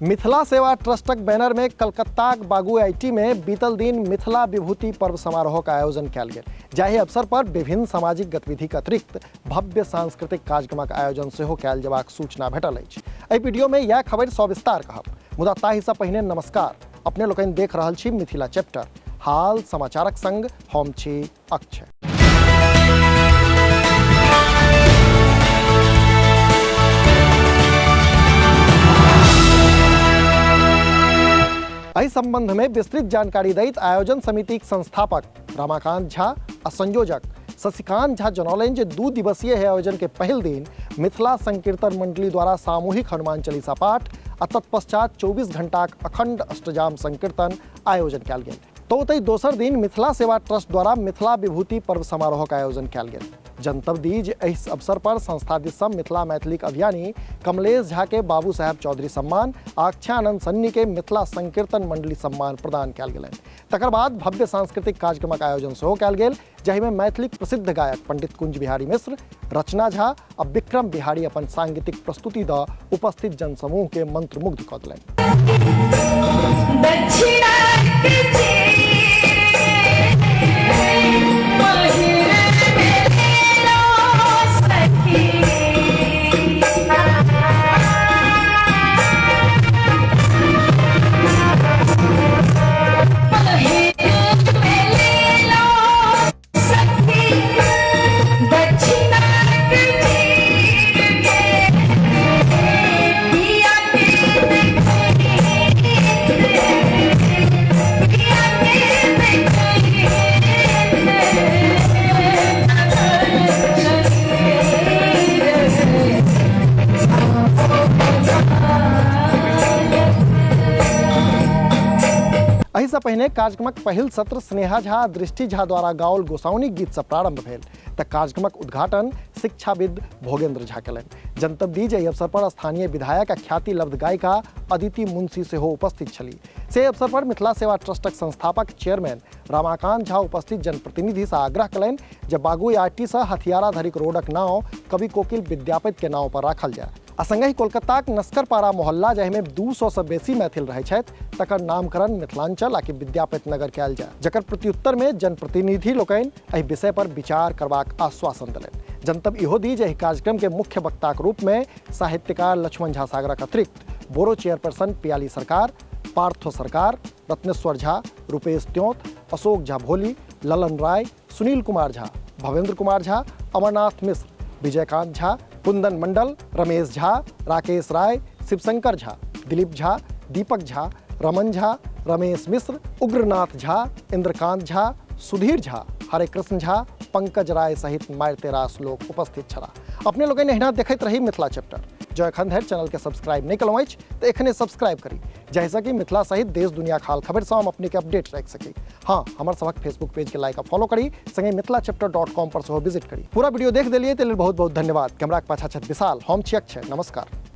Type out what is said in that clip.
मिथिला सेवा ट्रस्टक बैनर में कलकत्ताक बागू आईटी में बीतल दिन मिथिला विभूति पर्व समारोह का आयोजन कयल गेल। जाहि अवसर पर विभिन्न सामाजिक गतिविधिक अतिरिक्त भव्य सांस्कृतिक कार्यक्रमक आयोजन सेहो कयल जेबाक सूचना भेटल अछि। एहि वीडियो में यह खबर सविस्तार कहब, मुदा ताहि सँ पहिने नमस्कार। अपने लोकनि देख रहल छी मिथिला चैप्टर। हाल समाचारक संग हम छी अक्षय। एहि संबंध में विस्तृत जानकारी दैत आयोजन समितिक संस्थापक रमाकांत झा आ संयोजक शशिकांत झा जनौलनि जे 2 दिवसीय आयोजन के पहिल दिन मिथिला संकीर्तन मंडली द्वारा सामूहिक हनुमान चालीसा पाठ आ तत्पश्चात 24 घंटाक अखंड अष्टजाम संकीर्तन आयोजन कयल गेल। तो ओतहि दोसर दिन मिथिला सेवा ट्रस्ट द्वारा मिथिला विभूति पर्व समारोह का आयोजन कयल गेल। जनतब दी जे एहि अवसर पर संस्था दिस मिथिला मैथिलीक अभियानी कमलेश झा के बाबू साहेब चौधरी सम्मान आ अक्षयानंद सन्नी के मिथिला संकीर्तन मंडली सम्मान प्रदान कयल गेलनि। तकर बाद भव्य सांस्कृतिक कार्यक्रमक आयोजन सेहो कयल गेल, जाहि में मैथिलीक प्रसिद्ध गायक पंडित कुंज बिहारी मिश्र, रचना झा आ विक्रम बिहारी अपन सांगीतिक प्रस्तुति द उपस्थित जनसमूह के मंत्रमुग्ध कऽ देलनि। एहि सँ पहिने कार्यक्रमक पहिल सत्र स्नेहा झा दृष्टि झा द्वारा गाओल गोसाउनी गीत से प्रारंभ भेल तऽ कार्यक्रमक उद्घाटन शिक्षाविद भोगेंद्र झा केलनि। जनतब दी जे एहि अवसर पर स्थानीय विधायक आ ख्याति लब्ध गायिका अदिति मुंशी सेहो उपस्थित छलीह। से अवसर पर मिथिला सेवा ट्रस्टक संस्थापक चेयरमैन रमाकांत झा उपस्थित जनप्रतिनिधि से आग्रह कयलनि जे बागू आईटी से हथियारा धरिक रोडक नाव कवि कोकिल विद्यापति के नाव पर राखल जाय। आ संगहि कोलकाताक नस्करपारा मोहल्ला जाहि में 200 से बेसी मैथिल रहै छथि तकर नामकरण मिथिलांचल आकि विद्यापति नगर कयल जाय, जकर प्रत्युत्तर में जनप्रतिनिधि लोकनि एहि विषय पर विचार करबाक आश्वासन देलनि। जनतब इहो दी जे एहि कार्यक्रम के मुख्य वक्ताक रूप में साहित्यकार लक्ष्मण झा सागरक अतिरिक्त बोरो चेयरपर्सन पियाली सरकार, पार्थो सरकार, रत्नेश्वर झा, रूपेश त्योत, अशोक झा भोली, ललन राय, सुनील कुमार झा, भवेंद्र कुमार झा, अमरनाथ मिश्र, विजयकांत झा, कुंदन मंडल, रमेश झा, राकेश राय, शिवशंकर झा, दिलीप झा, दीपक झा, रमन झा, रमेश मिश्र, उग्रनाथ झा, इंद्रकांत झा, सुधीर झा, हरे कृष्ण झा, पंकज राय सहित मारिते रास लोग उपस्थित छला। अपने लोग एहिना देखैत रही मिथिला चैप्टर। जो एखन धरि चैनल के सब्सक्राइब नहीं कयलहुँ अछि तऽ एखने सब्सक्राइब करी, जाहिसँ कि मिथिला सहित देश दुनिया हाल खबर से हम अपने के अपडेट रख सकी। हाँ, हमर सबक फेसबुक पेज के लाइक आ फॉलो करी, संगे मिथिलाचैप्टर.com पर सेहो विजिट करी। पूरा वीडियो देख देलिए तेल बहुत बहुत धन्यवाद। कैमरा के पाछा छथि विशाल, हम छी अक्षय। नमस्कार।